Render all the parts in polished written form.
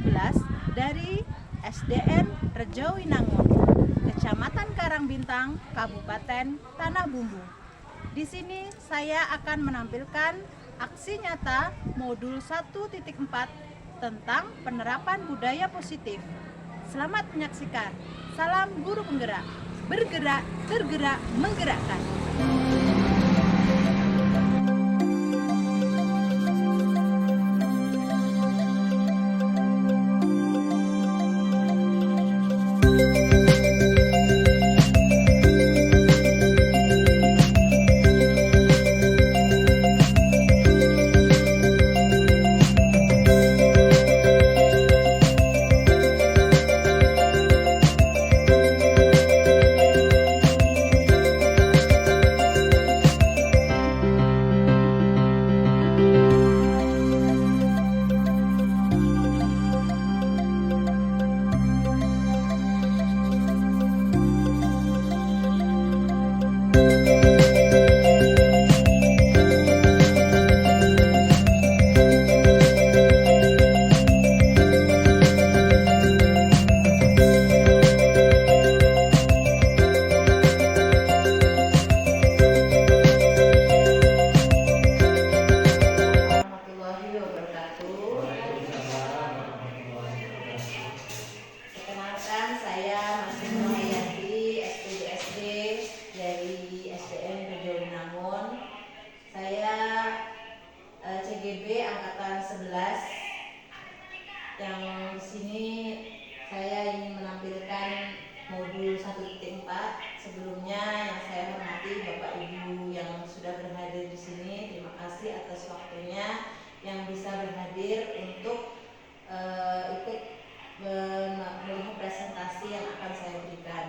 11 dari SDN Rejo Winangun, Kecamatan Karangbintang, Kabupaten Tanah Bumbu. Di sini saya akan menampilkan aksi nyata modul 1.4 tentang penerapan budaya positif. Selamat menyaksikan. Salam guru penggerak. Bergerak, tergerak, menggerakkan. Angkatan 11 yang di sini saya ingin menampilkan modul 1.4. Sebelumnya yang saya hormati Bapak Ibu yang sudah berhadir di sini, terima kasih atas waktunya yang bisa berhadir untuk ikut melihat presentasi yang akan saya berikan.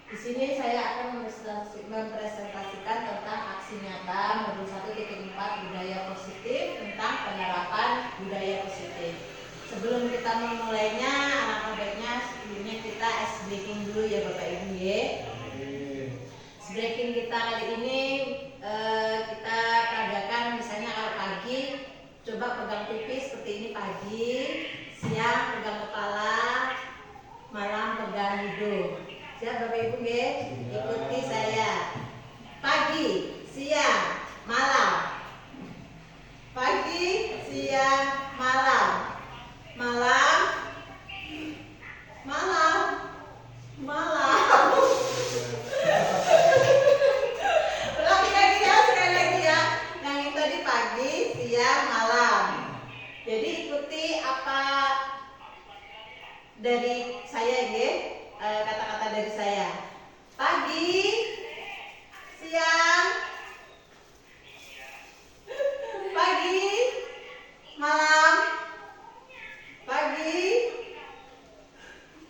Di sini saya akan mempresentasikan tentang aksi nyata modul 1.4 budaya positif tentang penerapan budaya positif. Sebelum kita memulainya, alangkah baiknya sebelumnya kita ice breaking dulu ya Bapak Ibu ya. Ice breaking kita kali ini kita peragakan, misalnya kalau pagi coba pegang pipi seperti ini pagi, siang pegang kepala, malam pegang hidung. Siap Bapak Ibu nggih? Ikuti saya. Pagi, siang, malam. Pagi, siang, malam. Malam. Malam. Malam. Ulangi lagi ya, sekali lagi ya. Yang itu tadi pagi, siang, malam. Jadi ikuti apa dari saya nggih. Kata-kata dari saya. Pagi, siang, pagi, malam, pagi,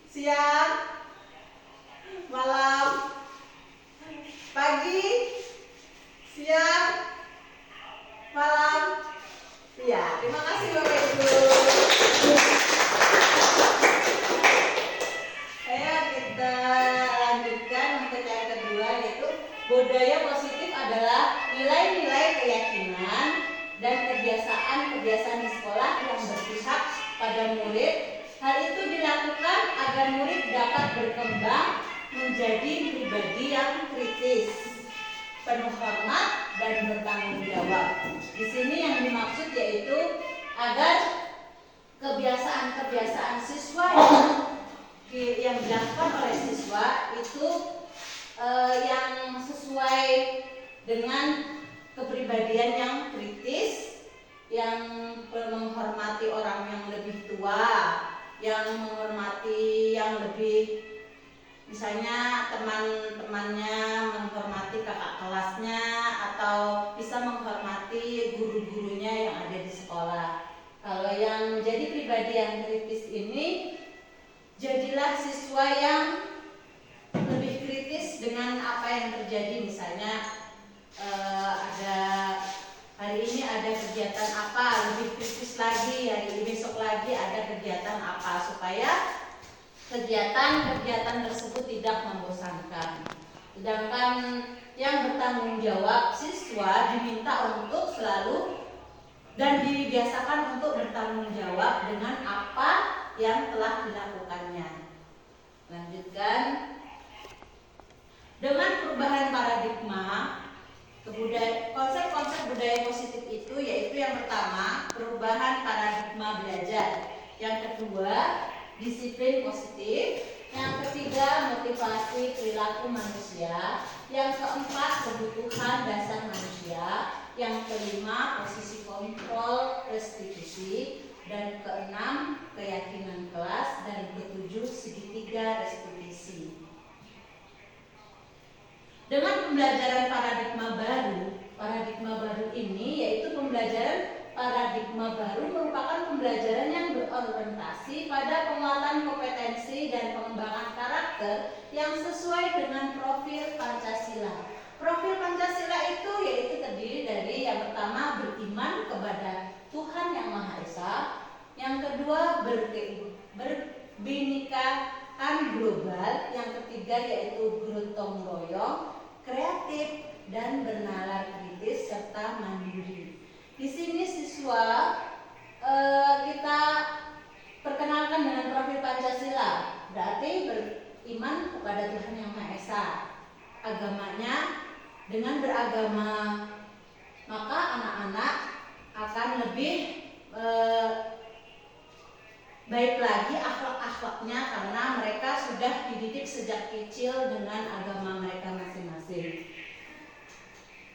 siang, malam, pagi, siang, malam. Ya, terima kasih Bapak Ibu. Kita lanjutkan untuk yang kedua, yaitu budaya positif adalah nilai-nilai keyakinan dan kebiasaan-kebiasaan di sekolah yang berpihak pada murid. Hal itu dilakukan agar murid dapat berkembang menjadi pribadi yang kritis, penuh hormat dan bertanggung jawab. Di sini yang dimaksud yaitu agar kebiasaan-kebiasaan siswa yang dilakukan oleh siswa itu yang sesuai dengan kepribadian yang kritis, yang menghormati orang yang lebih tua, yang menghormati yang lebih, misalnya teman-temannya menghormati kakak kelasnya, atau bisa menghormati guru-gurunya yang ada di sekolah. Kalau yang menjadi pribadi yang kritis ini, jadilah siswa yang lebih kritis dengan apa yang terjadi. Misalnya ada hari ini ada kegiatan apa, lebih kritis lagi, hari ini besok lagi ada kegiatan apa, supaya kegiatan-kegiatan tersebut tidak membosankan. Sedangkan yang bertanggung jawab, siswa diminta untuk selalu dan dibiasakan untuk bertanggung jawab dengan apa yang telah dilakukannya. Lanjutkan. Dengan perubahan paradigma, konsep-konsep budaya positif itu yaitu yang pertama, perubahan paradigma belajar. Yang kedua, disiplin positif. Yang ketiga, motivasi perilaku manusia. Yang keempat, kebutuhan dasar manusia. Yang kelima, posisi kontrol restitusi. Dan keenam, keyakinan kelas. Dan ketujuh, segitiga restitusi. Dengan pembelajaran paradigma baru ini yaitu pembelajaran paradigma baru merupakan pembelajaran yang berorientasi pada penguatan kompetensi dan pengembangan karakter yang sesuai dengan profil Pancasila. Profil Pancasila itu yaitu terdiri dari yang pertama beriman kepada Tuhan Yang Maha Esa, yang kedua berbinekakan global, yang ketiga yaitu gotong royong, kreatif dan bernalar kritis serta mandiri. Di sini siswa kita perkenalkan dengan profil Pancasila, berarti beriman kepada Tuhan Yang Maha Esa. Agamanya dengan beragama, maka anak-anak akan lebih baik lagi akhlak-akhlaknya karena mereka sudah dididik sejak kecil dengan agama mereka masing-masing.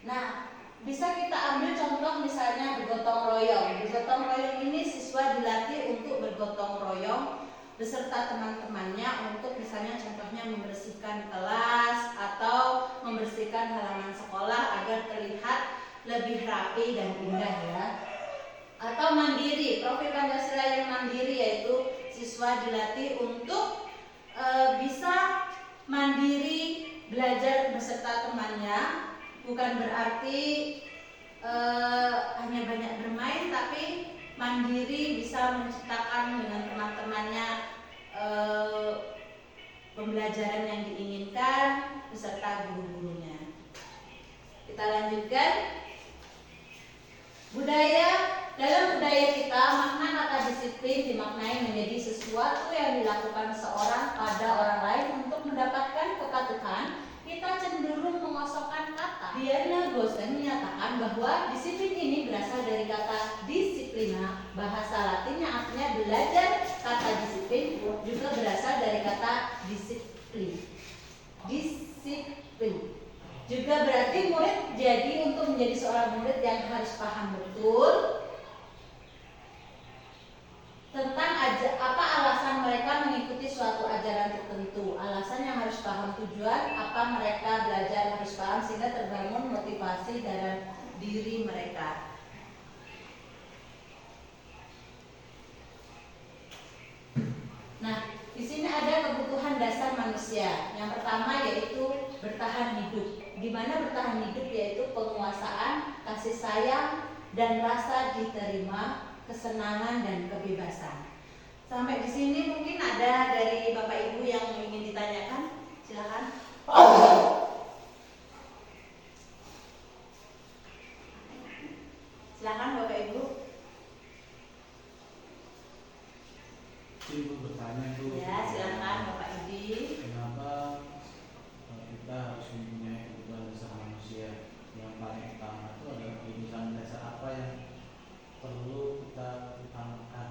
Nah, bisa kita ambil contoh misalnya bergotong royong. Bergotong royong ini siswa dilatih untuk bergotong royong beserta teman-temannya untuk misalnya contohnya membersihkan kelas atau membersihkan halaman sekolah agar terlihat lebih rapi dan indah ya. Atau mandiri, profil Pancasila yang mandiri yaitu siswa dilatih untuk bisa mandiri belajar beserta temannya. Bukan berarti hanya banyak bermain, tapi mandiri bisa menciptakan dengan teman-temannya pembelajaran yang diinginkan beserta guru-gurunya. Kita lanjutkan. Dalam budaya kita, makna kata disiplin dimaknai menjadi sesuatu yang dilakukan seorang pada orang lain untuk mendapatkan kepatuhan. Kita cenderung mengosongkan kata. Diana Gosen menyatakan bahwa disiplin ini berasal dari kata disiplina, bahasa Latinnya artinya belajar. Kata disiplin juga berasal dari kata disiplin. Disiplin juga berarti murid. Jadi untuk menjadi seorang murid yang harus paham betul tentang apa alasan mereka mengikuti suatu ajaran tertentu. Alasan yang harus paham tujuan apa mereka belajar harus paham sehingga terbangun motivasi dalam diri mereka. Nah, di sini ada kebutuhan dasar manusia. Yang pertama yaitu bertahan hidup. Di mana bertahan hidup yaitu penguasaan, kasih sayang, dan rasa diterima, kesenangan dan kebebasan. Sampai di sini mungkin ada dari Bapak Ibu yang ingin ditanyakan, silakan. Silakan Bapak Ibu. Ibu bertanya itu. Ya, silakan Bapak Idi. Kenapa kita harus mempunyai kebutuhan dasar manusia? Yang paling utama itu adalah kebutuhan dasar apa yang perlu kita utamakan.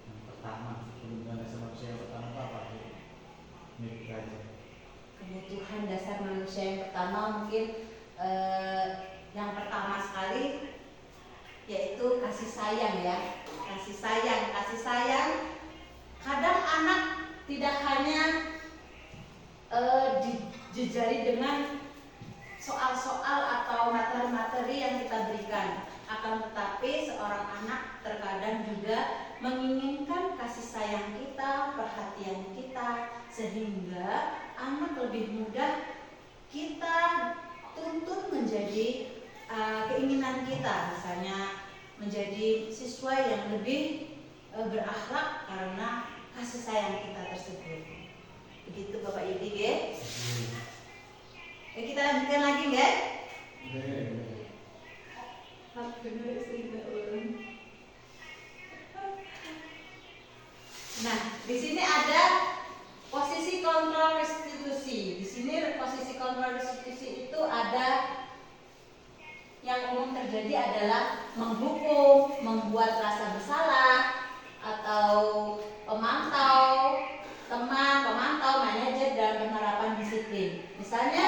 Yang pertama, kebutuhan dasar manusia yang pertama itu apa? Ini aja. Kebutuhan dasar manusia yang pertama mungkin yang pertama sekali yaitu kasih sayang ya. Kasih sayang. Kadang anak tidak hanya dijejari dengan soal-soal atau materi-materi yang kita berikan, akan tetapi seorang anak terkadang juga menginginkan kasih sayang kita, perhatian kita, sehingga anak lebih mudah kita tuntun menjadi keinginan kita, misalnya menjadi siswa yang lebih berakhlak karena kasih sayang kita tersebut. Begitu Bapak Idi, ya. Kita lanjutkan lagi, ya. Hak bener sih Mbak Ulun. Nah, di sini ada posisi kontrol restitusi. Di sini posisi kontrol restitusi itu ada yang umum terjadi adalah menghukum, membuat rasa bersalah, atau pemantau, teman, pemantau, manajer dalam penerapan disiplin. Misalnya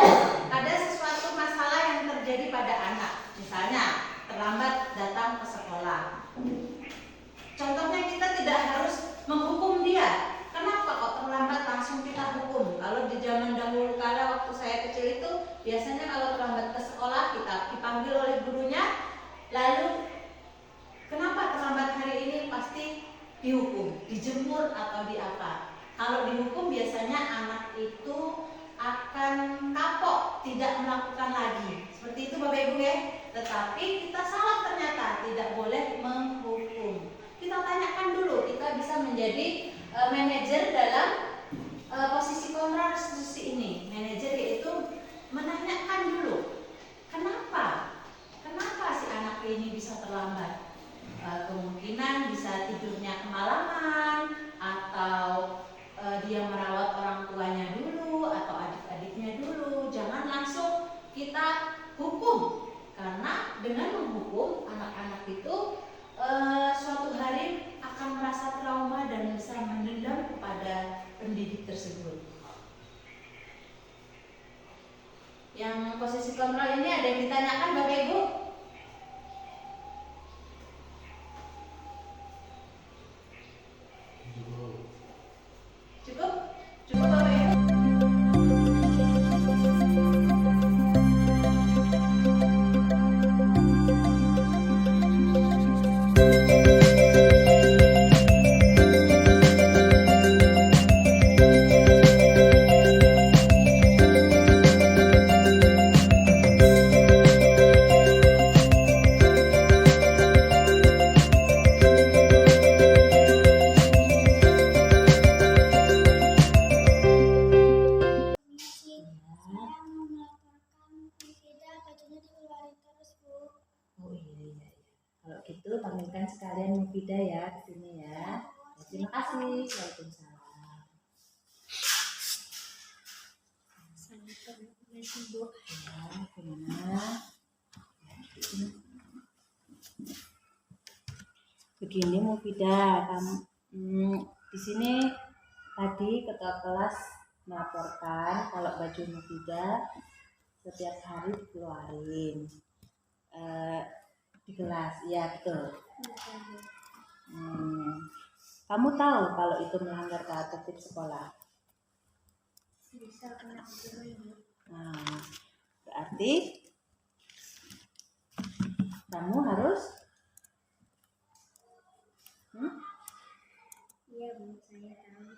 ada sesuatu masalah yang terjadi pada anak, misalnya terlambat datang ke sekolah. Contohnya kita tidak harus menghukum dia. Kenapa kok terlambat langsung kita hukum? Kalau di zaman dahulu kala waktu saya kecil itu biasanya kalau terlambat ke sekolah kita dipanggil oleh gurunya, lalu kenapa terlambat hari ini, pasti dihukum, dijemur atau di apa. Kalau dihukum biasanya anak itu akan kapok, tidak melakukan lagi. Seperti itu Bapak Ibu ya. Tetapi kita salah ternyata, tidak boleh menghukum. Kita tanyakan dulu, kita bisa menjadi manajer dalam posisi kontrol restitusi ini. Manajer yaitu menanyakan dulu, kenapa si anak ini bisa terlambat. Kemungkinan bisa tidurnya kemalaman, atau dia merawat orang tuanya dulu atau adik-adiknya dulu. Jangan langsung kita hukum, karena dengan menghukum anak-anak itu suatu hari akan merasa trauma dan bisa mendendam kepada pendidik tersebut. Yang posisi kontrol ini ada yang ditanyakan Bapak Ibu? Cukup? Cukup Bapak Ibu? Kalau gitu panggilkan sekalian Mufidah ya ke sini ya. Terima kasih. Waalaikumsalam. Ya, gimana? Begini Mufidah, kamu di sini tadi ketua kelas melaporkan kalau baju Mufidah setiap hari dikeluarin di kelas. Ya betul. Kamu tahu kalau itu melanggar tata tertib sekolah? Bisa kena guru. Nah, berarti kamu harus Iya Bu, saya tahu.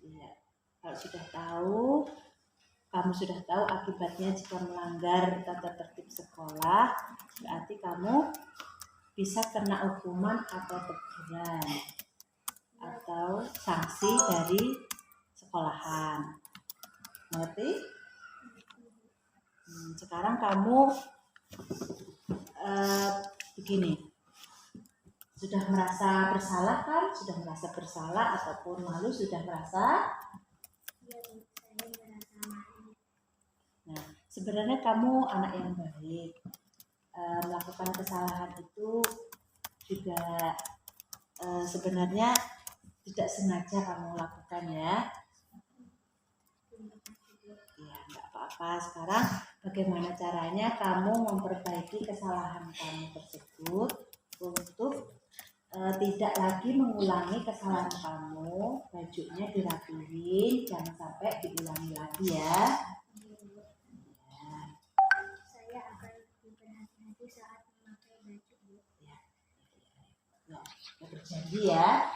iya. Kalau sudah tahu, kamu sudah tahu akibatnya jika melanggar tata tertib sekolah, berarti kamu bisa kena hukuman atau teguran atau sanksi dari sekolahan. Mengerti? Sekarang kamu begini, sudah merasa bersalah kan? Sudah merasa bersalah ataupun malu? Sudah merasa? Iya Bu, saya merasa malu. Nah, sebenarnya kamu anak yang baik. Melakukan kesalahan itu juga sebenarnya tidak sengaja kamu lakukan ya. Ya, nggak apa-apa. Sekarang bagaimana caranya kamu memperbaiki kesalahan kamu tersebut untuk tidak lagi mengulangi kesalahan kamu. Bajunya dirapihin, jangan sampai diulangi lagi ya. Saya akan lebih berhati-hati saat memakai baju Bu. Ya, berjanji ya.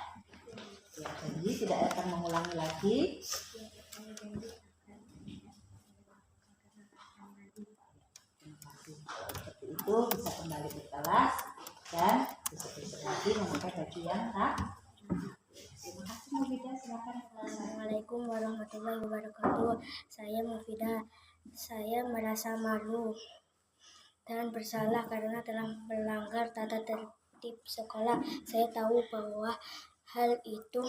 Ya, janji tidak akan mengulangi lagi. Ya, saya janji akan tidak melakukan lagi. Terima kasih. Seperti itu bisa kembali ke kelas dan besok-besok lagi memakai baju yang sah. Terima kasih Mufidah, silakan. Assalamualaikum warahmatullahi wabarakatuh. Saya Mufidah. Saya merasa malu dan bersalah karena telah melanggar tata tertib sekolah. Saya tahu bahwa hal itu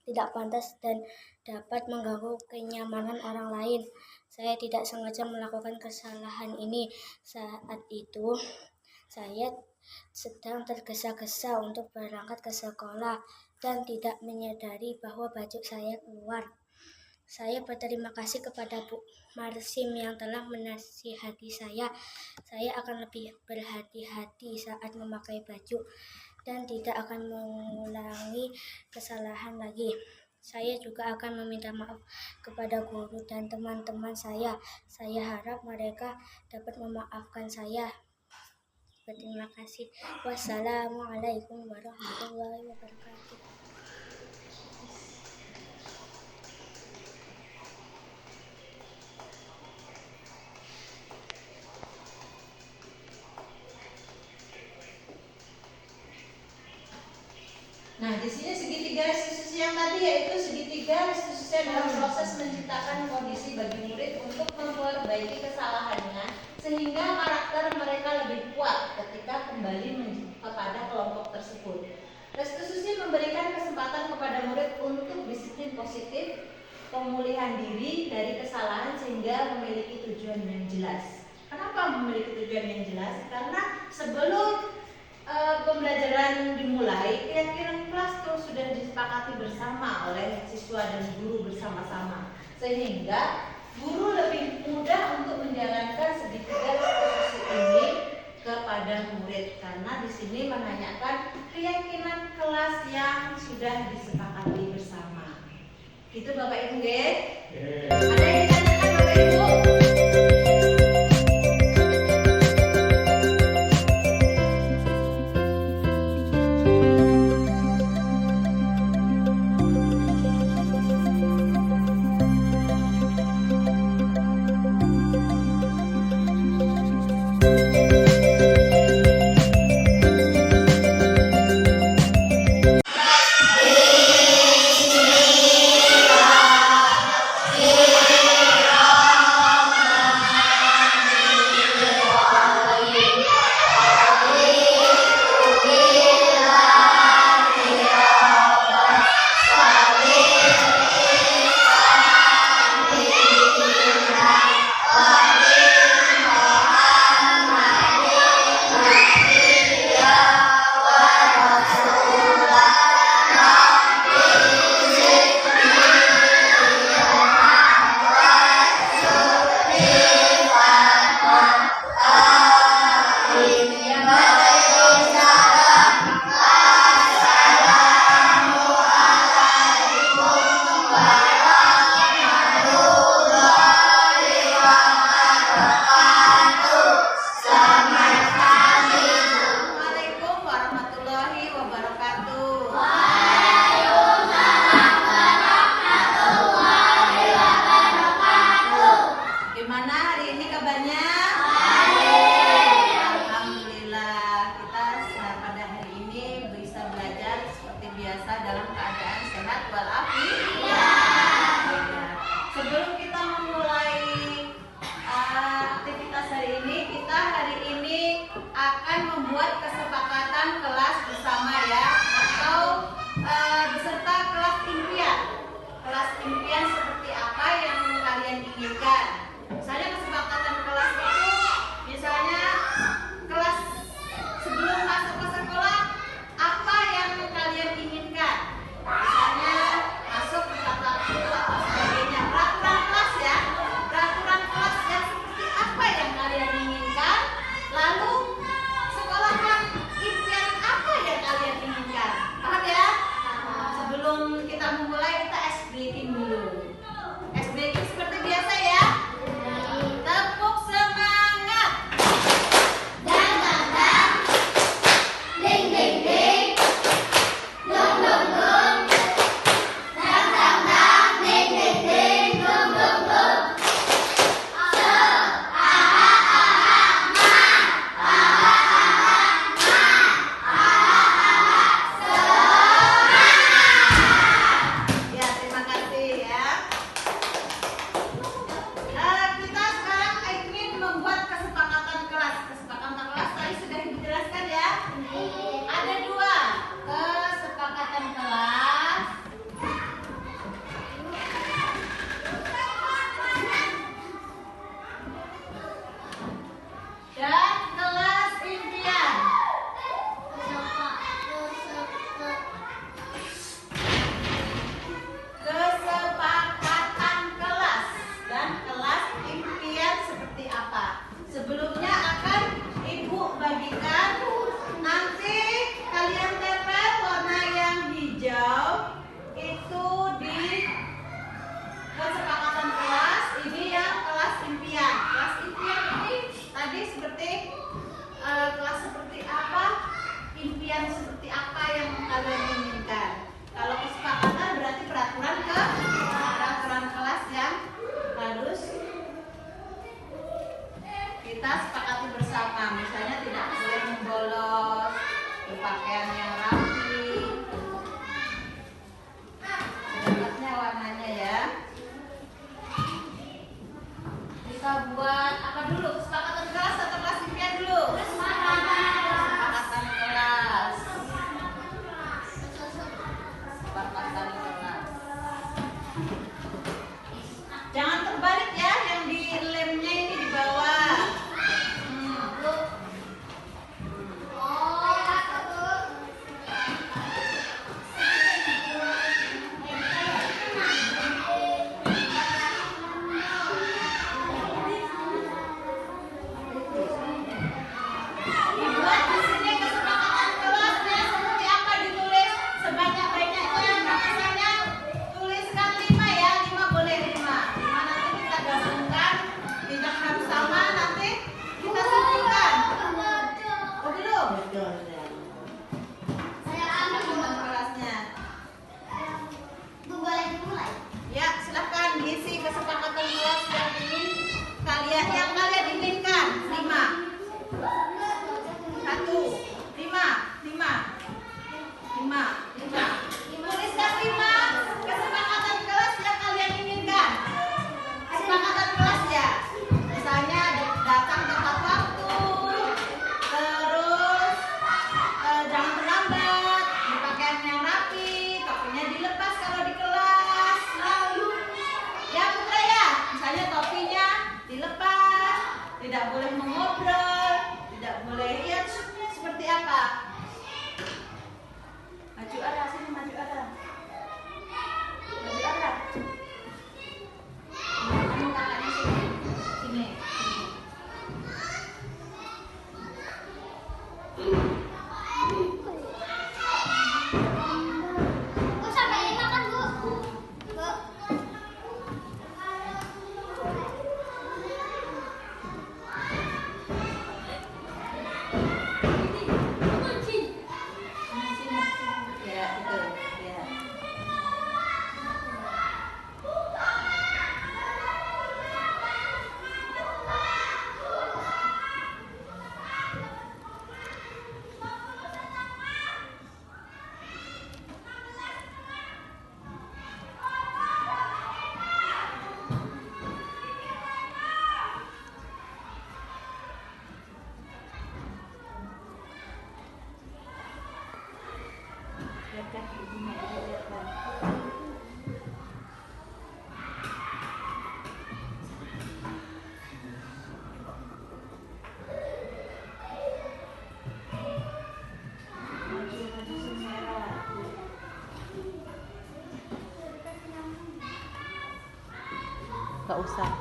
tidak pantas dan dapat mengganggu kenyamanan orang lain. Saya tidak sengaja melakukan kesalahan ini. Saat itu, saya sedang tergesa-gesa untuk berangkat ke sekolah dan tidak menyadari bahwa baju saya keluar. Saya berterima kasih kepada Bu Marsim yang telah menasihati saya. Saya akan lebih berhati-hati saat memakai baju dan tidak akan mengulangi kesalahan lagi. Saya juga akan meminta maaf kepada guru dan teman-teman saya. Saya harap mereka dapat memaafkan saya. Terima kasih. Wassalamualaikum warahmatullahi wabarakatuh. Nah, di sini segitiga restitusi yang tadi yaitu segitiga restitusi dalam proses menciptakan kondisi bagi murid untuk memperbaiki kesalahannya sehingga karakter mereka lebih kuat ketika kembali kepada kelompok tersebut. Restitusi memberikan kesempatan kepada murid untuk disiplin positif, pemulihan diri dari kesalahan sehingga memiliki tujuan yang jelas. Kenapa memiliki tujuan yang jelas? Karena sebelum pembelajaran dimulai, keyakinan kelas itu sudah disepakati bersama oleh siswa dan guru bersama-sama, sehingga guru lebih mudah untuk menjalankan segitiga restitusi ini kepada murid karena di sini menanyakan keyakinan kelas yang sudah disepakati bersama. Itu Bapak Ibu, nggih? Ada yang ditanyakan Bapak Ibu? Jangan terbalik ya, yang di lemnya ini di bawah. Dibuat di sini kesepakatan kelasnya seperti apa ditulis sebanyak-banyaknya. Misalnya tuliskan 5 ya, 5 boleh 5. Nanti kita gabungkan, tidak harus sama, nanti kita simpulkan. Oh belum? Kesepakatan kelasnya. Ya, silahkan isi kesepakatan kelas yang kalian inginkan. 5. 1, 5. Tuliskan 5 kesepakatan kelas yang kalian inginkan. Kesepakatan kelas ya. Misalnya datang tepat waktu, terus jangan terlambat, berpakaian yang rapi, topinya dilepas kalau di kelas. Ya Putra ya, misalnya topinya dilepas, tidak boleh mengobrol, tidak boleh lihat seperti apa. Maju arah sini, maju arah. Maju arah. Kamu kakaknya sini. Sini. Ya, betul. Ya. Lihatkan ibunya, lihatkan. Maju merah. Gak usah.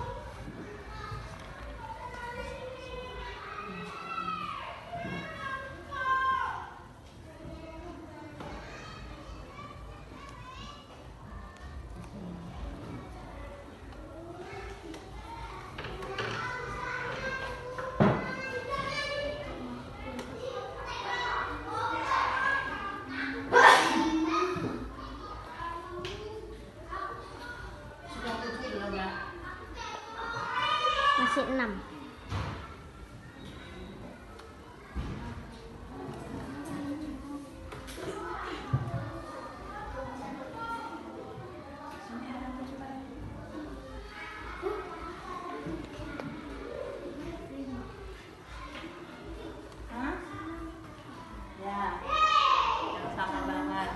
Sudah 7 belum ya? Masih 6. Hah? Ya. Yang sama banget.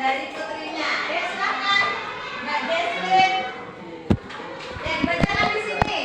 dari putrinya. Ayo silakan, Mbak Deslin. Yang dibacakan di sini.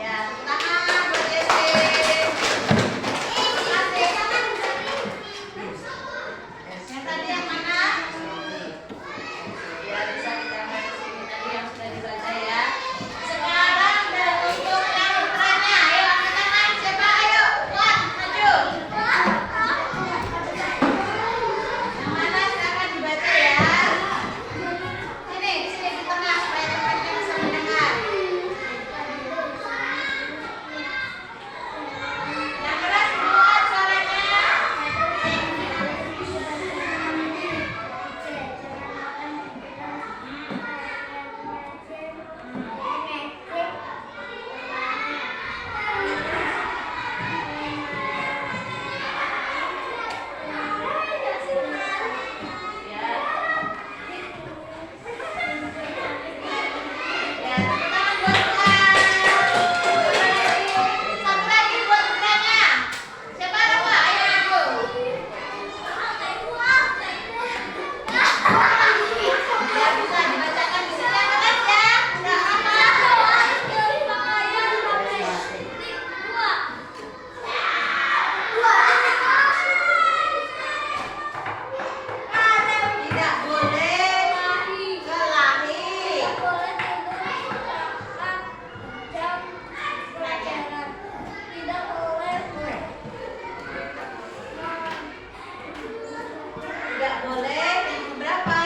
Ya, tepuk tangan buat Deslin. Yang tadi yang mana? Ya, bisa kita ambil di sini tadi yang sudah dibaca ya. Sekarang untuk yang putranya, ayo angkat tangan. Siapa? Ayo, kuat, maju. Yang mana silakan dibaca ya. Sini, di sini di tengah supaya teman-teman bisa mendengar. Yang keras buat suaranya. Ya, tepuk tangan buat Tuhan. Satu lagi buat putranya. Siapa Rafa? Ayo maju. Ya, bisa dibacakan di sini yang keras ya. Udah tidak boleh kelahi. Tidak boleh yang keberapa?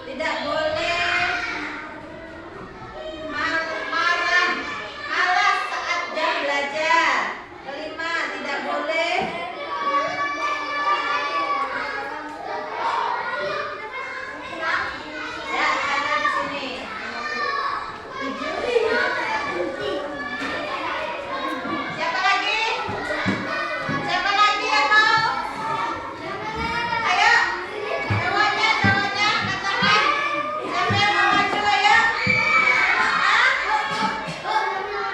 Tidak boleh marah, malas saat jam belajar. Kelima, tidak boleh ya ada di sini. Siapa lagi? Siapa lagi yang mau? Ayo, cowoknya katakan. Siapa yang mau maju? Ayo.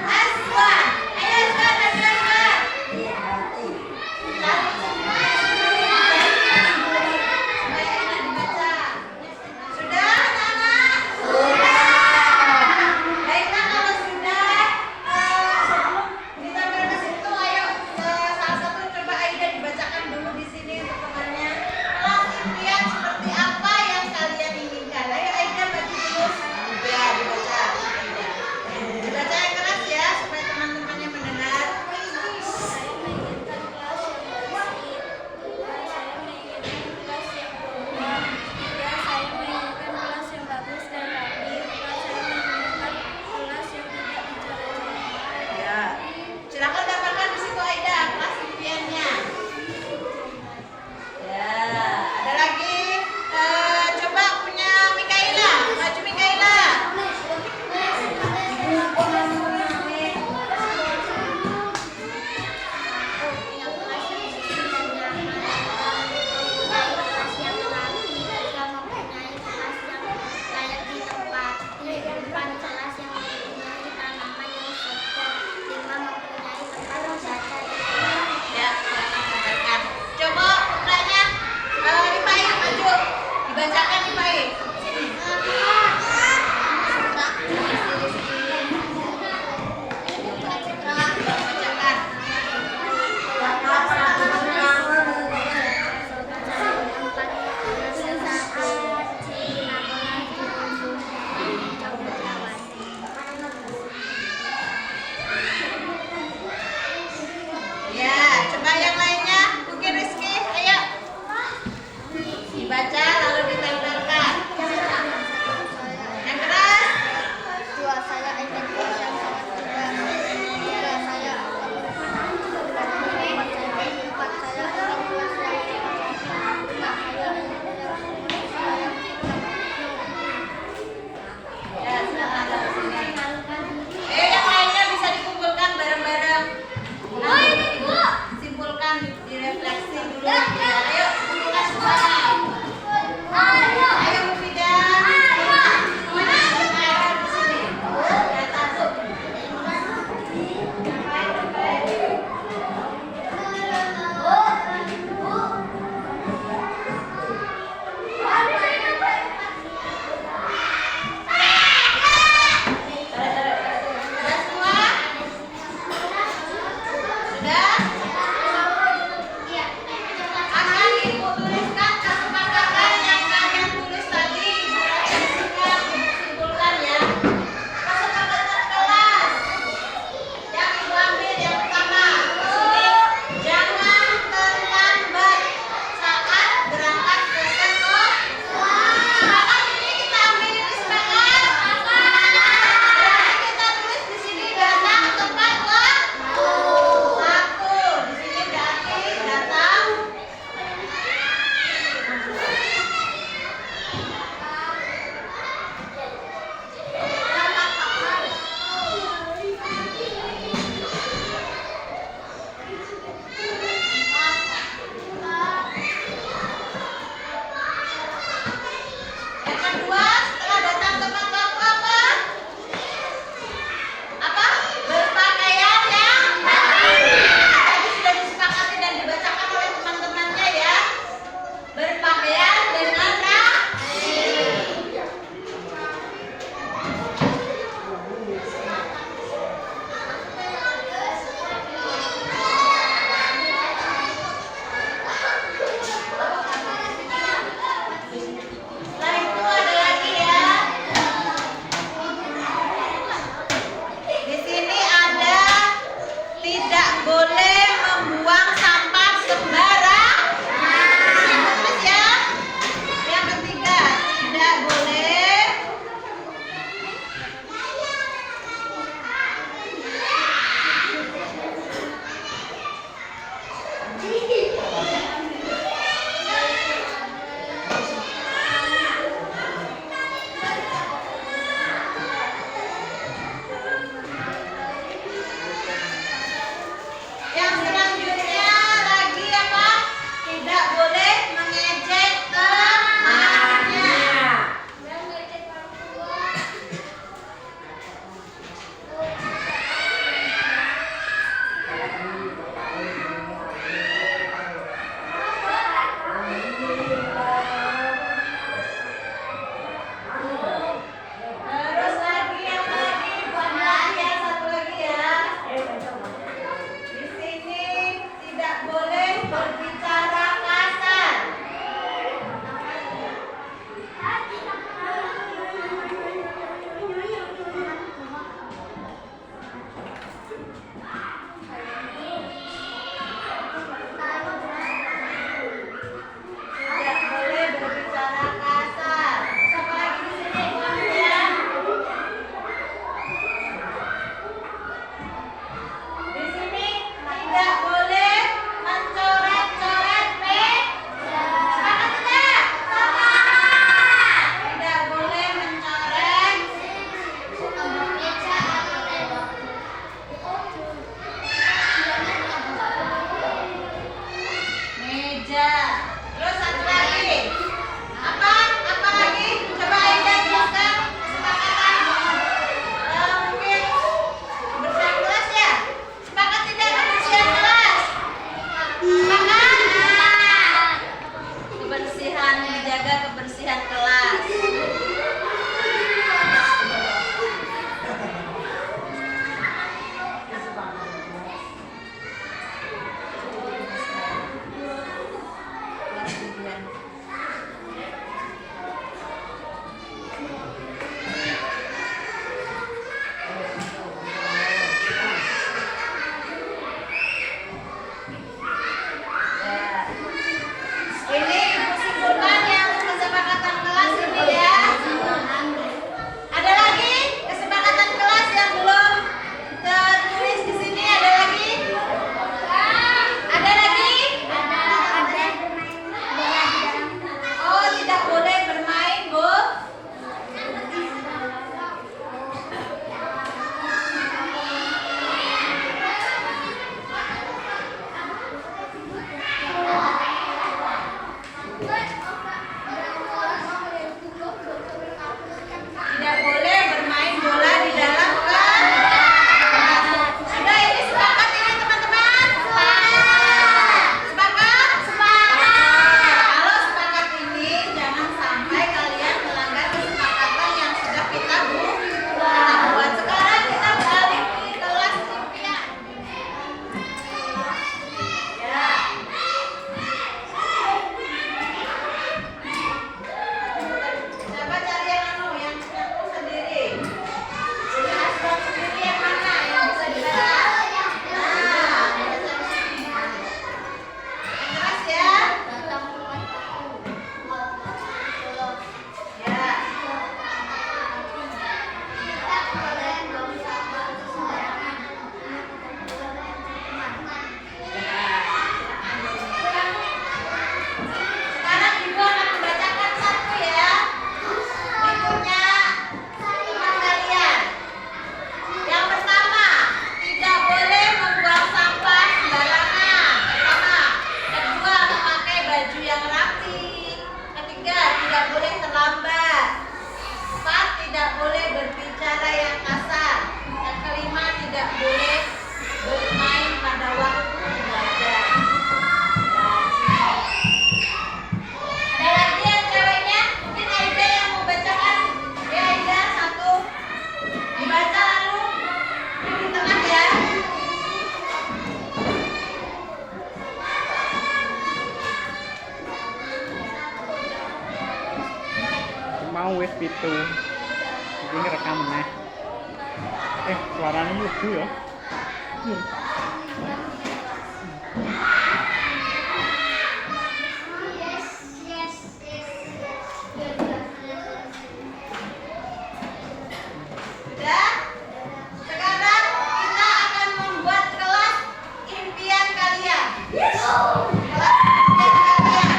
Aswan. Ayo Aswan, maju Aswan. Supaya enak dibaca. Sudah, anak-anak? Baiklah kalau sudah, sebelum ditampil ke situ, ayo salah satu coba Aida dibacakan dulu di sini untuk temannya. Kelas impian seperti apa yang kalian inginkan? Ayo Aida maju dulu. Ya, dibaca. Aida. Dibaca yang keras ya supaya teman-temannya mendengar. Ya. Silakan dapatkan di situ Aida kelas impiannya. Ya, ada lagi. Coba punya Mikaela, maju Mikaela. Ya, silakan dapatkan. Coba putranya Lipai maju, dibacakan Lipai. Sini. Bacakan. Ya, coba yang lainnya. Mungkin Rizky, ayo. Dibaca lalu ditempelkan. Yang keras. Saya ingin kelas yang sangat mudah. Saya ingin kelas yang berbicara kasar. Tidak boleh berbicara kasar. Siapa lagi di sini? Kamu ya. Di sini tidak boleh mencoret-coret meja. Sepakat tidak? Tidak boleh mencoret meja. Terus satu lagi. Apa? Apa lagi? Coba Aida jelaskan kesepakatan. Mungkin kebersihan kelas ya? Sepakat tidak kebersihan kelas? Sepakat? Kebersihan, menjaga kebersihan kelas. Ini ibu simpulkan yang kesepakatan kelas ini ya. Ada lagi kesepakatan kelas yang belum tertulis di sini, ada lagi? Ada lagi? Oh, tidak boleh bermain, Bu. Tidak boleh bermain bola di dalam kelas. Sudah ini sepakat ini teman-teman? Sepakat? Kalau sepakat ini jangan sampai kalian melanggar kesepakatan yang sudah kita buat. Sekarang kita balik di kelas impian. Ya. Coba cari yang yang sendiri. Yang asbak sendiri yang mana yang bisa dibaca? Nah, yang keras ya. Ya. Sekarang ibu akan membacakan satu ya. Berikutnya teman kalian. Yang pertama, tidak boleh membuang sampah sembarangan. Pertama. Kedua, memakai baju yang rapi. Ketiga, tidak boleh terlambat. Empat, tidak boleh berbicara yang kasar. Yang kelima, tidak boleh bermain pada waktu belajar. Ada lagi yang ceweknya? Mungkin Aida yang mau bacakan. Ya Aida, satu. Dibaca lalu di tengah ya. Mau wis pitu. Iki ngerekam meneh. Suaranya lucu ya. Sudah? Sekarang kita akan membuat kelas impian kalian. Kelas impian kalian.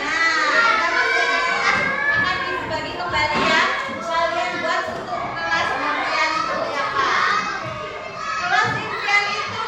Nah, kelas akan dibagi kembali ya. Kalian buat untuk kelas impian seperti apa? Kelas impian itu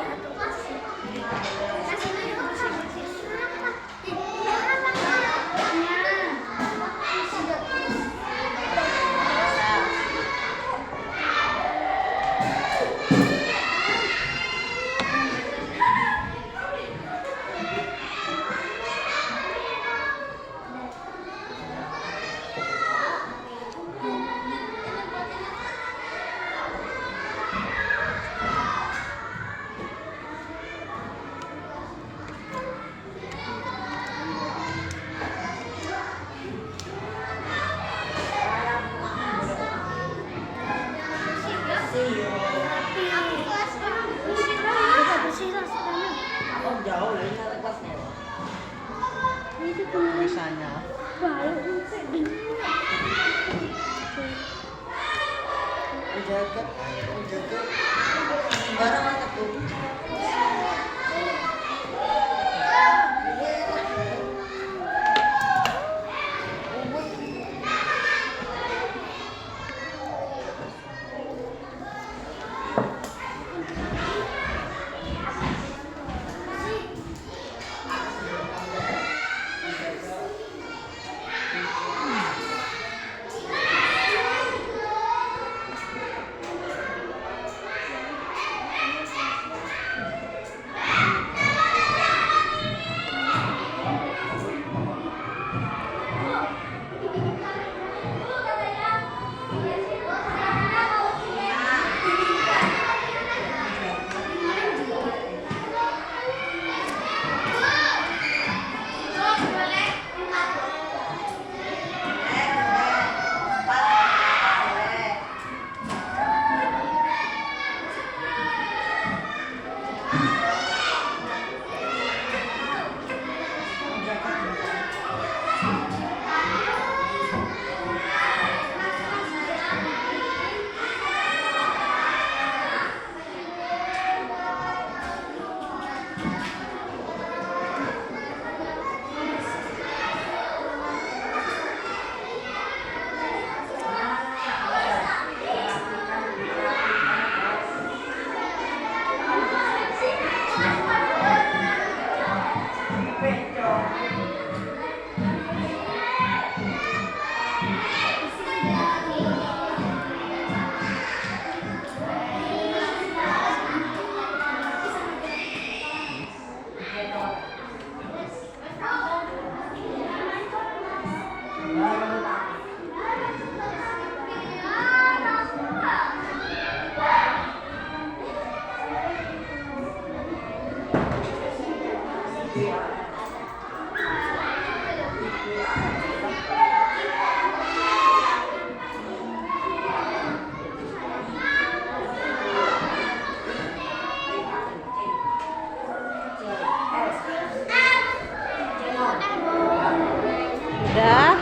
atau bersih. Biasanya Jaga, barang apa tuh? Udah.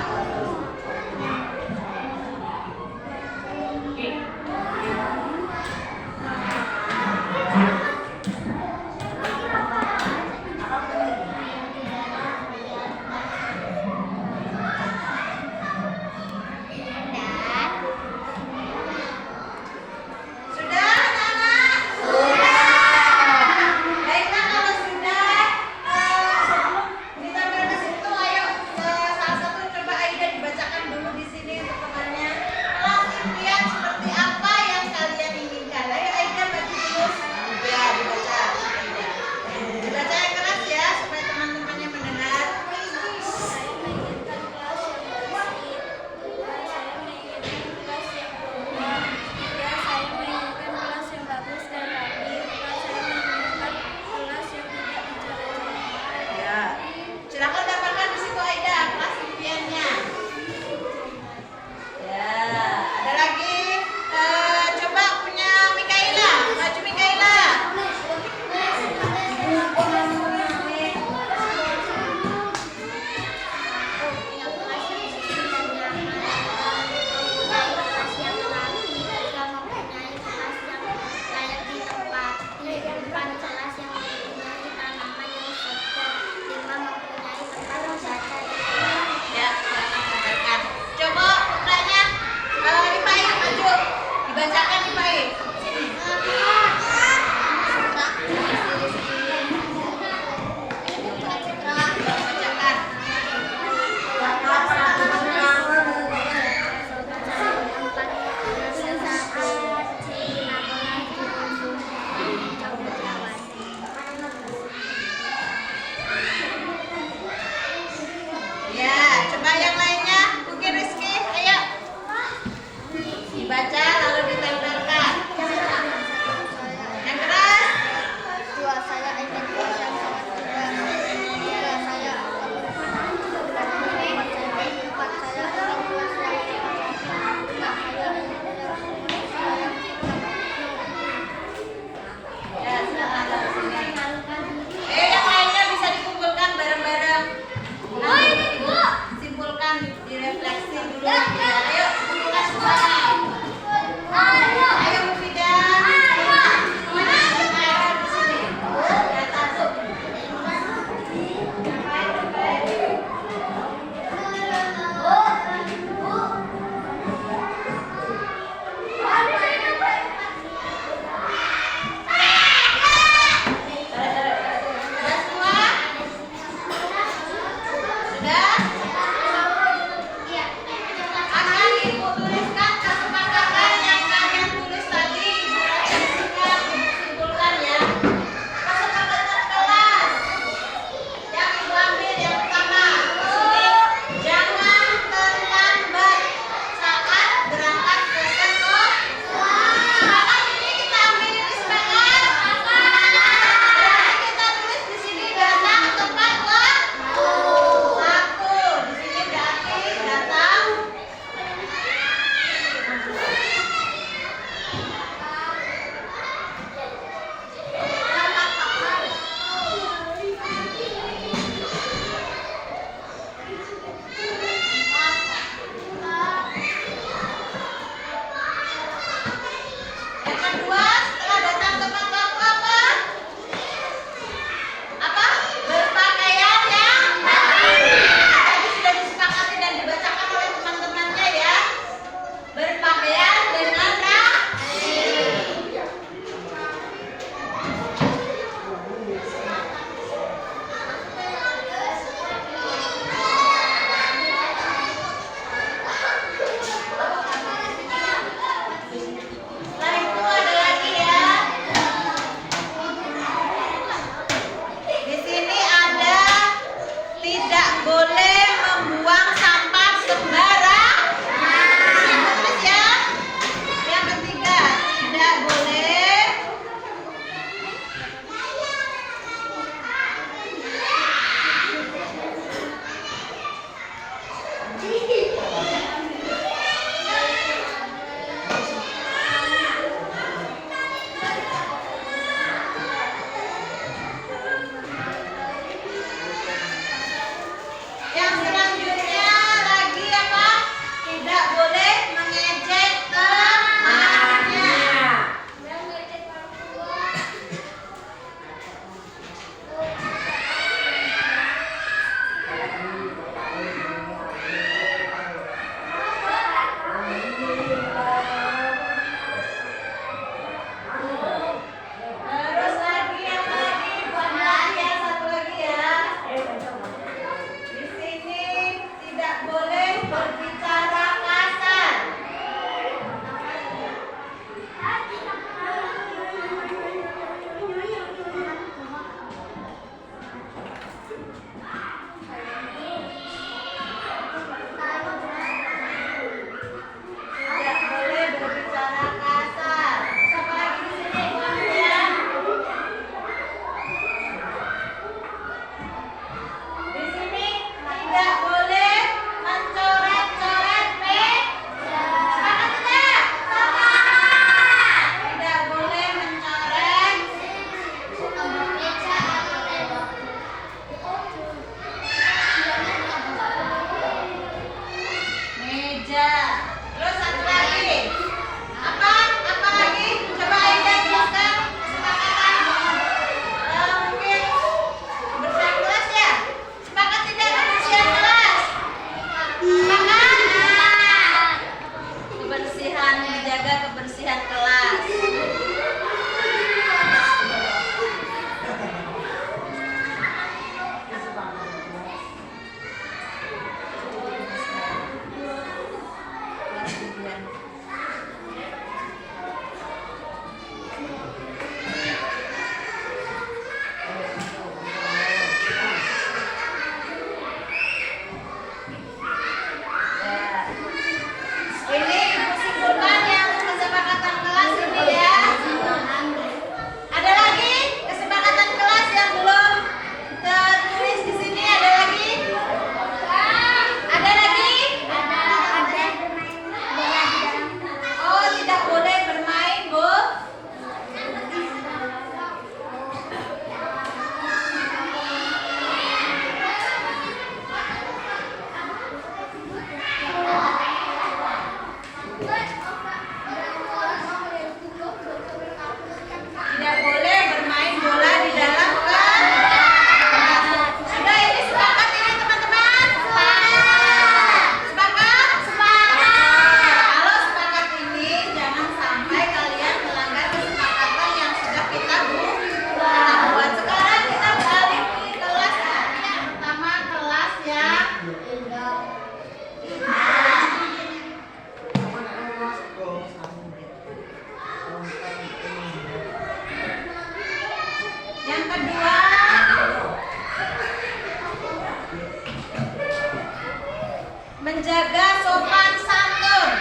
menjaga sopan santun.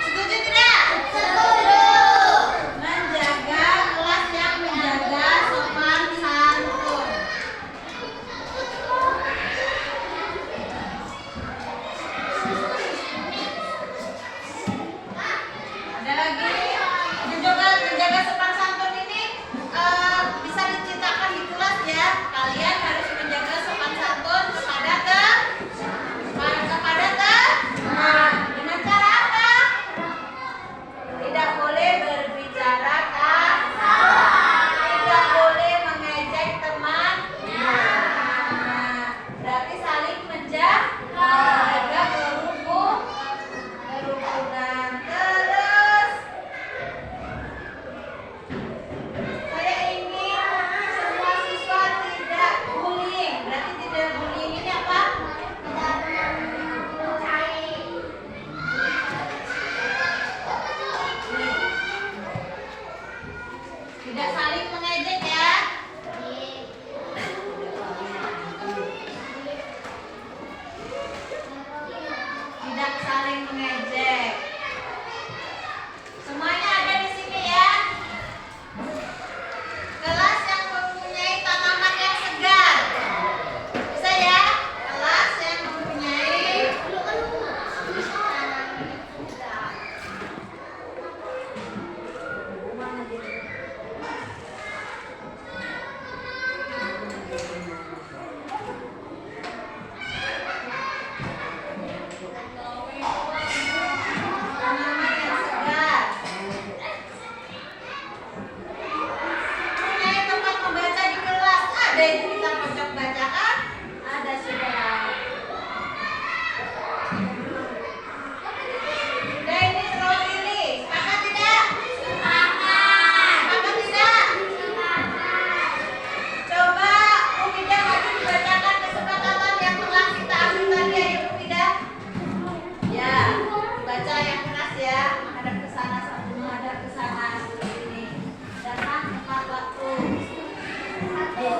Setuju tidak? Menjaga kelas yang menjaga sopan santun. Ada lagi menjaga sopan santun ini bisa diceritakan di kelas ya. Kalian harus menjaga sopan santun kepada dengan cara apa? Tidak boleh berbicara kasar, tidak boleh mengejek teman. Berarti saling menjaga kerukunan. Terus saya ingin semua siswa tidak bullying. Berarti tidak bullying ini apa? Tidak saling mengejek ya. Tidak saling mengejek. Semuanya ada di sini ya. Kelas yang mempunyai tanaman yang segar. Bisa ya? Kelas yang mempunyai tanaman yang segar. Punya tempat membaca di kelas. Ada itu kita pojok bacaan. Ada sudah. Sudah ini terlalu pilih. Sepakat tidak? Sepakat tidak? Coba Mufidah maju dibacakan kesepakatan yang telah kita ambil tadi. Ayo Mufidah. Ya, baca yang keras ya. Menghadap ke sana sambil menghadap ke sana seperti ini. Datang tepat waktu. Ya.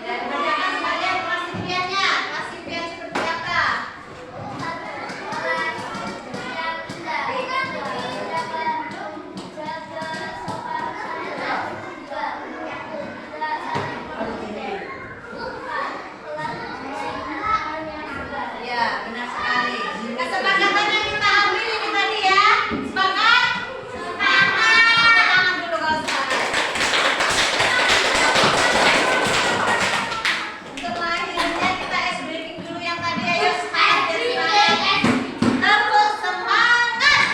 Dan bacakan sekalian klasifiannya. Klasifian seperti apa? Ya, benar sekali. Kesepakatan yang kita ambil ini tadi ya. Sepakat? Sepakat. Tepuk tangan dulu kalau sepakat. Untuk mengakhirinya kita ice breaking dulu yang tadi ayo semangat jadi semangat. Tepuk semangat.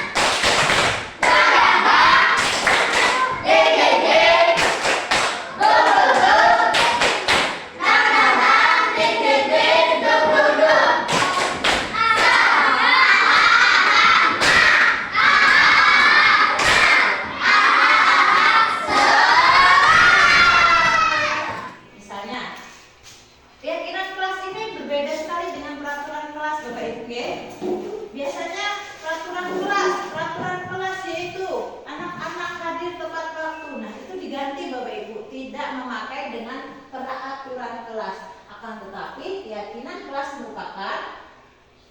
Misalnya, keyakinan kelas ini berbeda sekali dengan peraturan kelas Bapak Ibu ya. Biasanya peraturan kelas yaitu anak-anak hadir tepat waktu. Nah, itu diganti Bapak Ibu, tidak memakai dengan peraturan kelas. Akan tetapi keyakinan kelas merupakan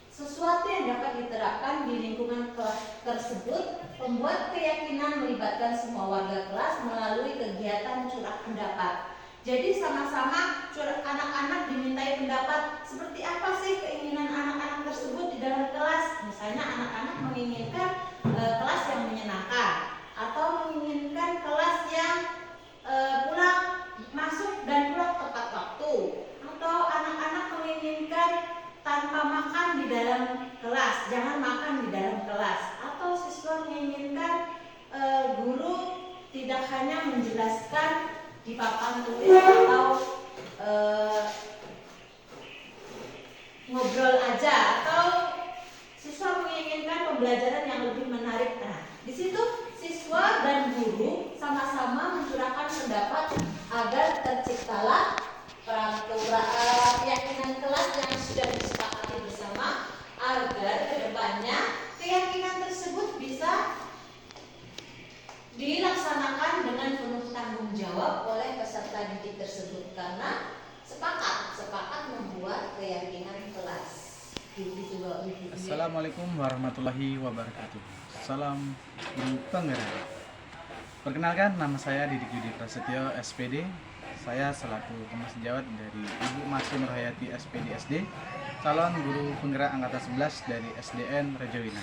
sesuatu yang dapat diterapkan di lingkungan kelas tersebut, membuat keyakinan melibatkan semua warga kelas melalui kegiatan curah pendapat. Jadi sama-sama anak-anak dimintai pendapat seperti apa sih keinginan anak-anak tersebut di dalam kelas. Misalnya anak-anak menginginkan kelas yang menyenangkan atau menginginkan kelas yang pulang masuk dan pulang tepat waktu, atau anak-anak menginginkan tanpa makan di dalam kelas, jangan makan di dalam kelas, atau siswa menginginkan guru tidak hanya menjelaskan di papan tulis atau ngobrol aja, atau siswa karena sepakat membuat keyakinan kelas. Gitu coba Ibu. Assalamualaikum warahmatullahi wabarakatuh. Salam Guru Penggerak. Perkenalkan, nama saya Didik Yudi Prasetyo SPD. Saya selaku Kemas Sejawat dari Ibu Marsi Nurhayati SPD SD, calon guru penggerak angkatan 11 dari SDN Rejowina.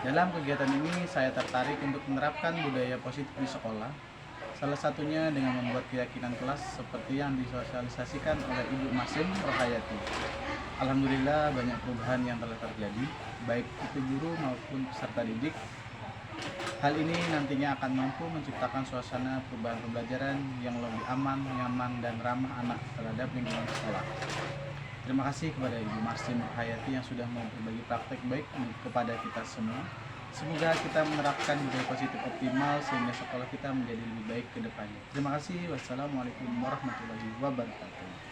Dalam kegiatan ini saya tertarik untuk menerapkan budaya positif di sekolah. Salah satunya dengan membuat keyakinan kelas seperti yang disosialisasikan oleh Ibu Marsi Nurhayati. Alhamdulillah banyak perubahan yang telah terjadi, baik itu guru maupun peserta didik. Hal ini nantinya akan mampu menciptakan suasana perubahan pembelajaran yang lebih aman, nyaman, dan ramah anak terhadap lingkungan sekolah. Terima kasih kepada Ibu Marsi Nurhayati yang sudah mau berbagi praktek baik kepada kita semua. Semoga kita menerapkan budaya positif optimal sehingga sekolah kita menjadi lebih baik ke depannya. Terima kasih. Wassalamualaikum warahmatullahi wabarakatuh.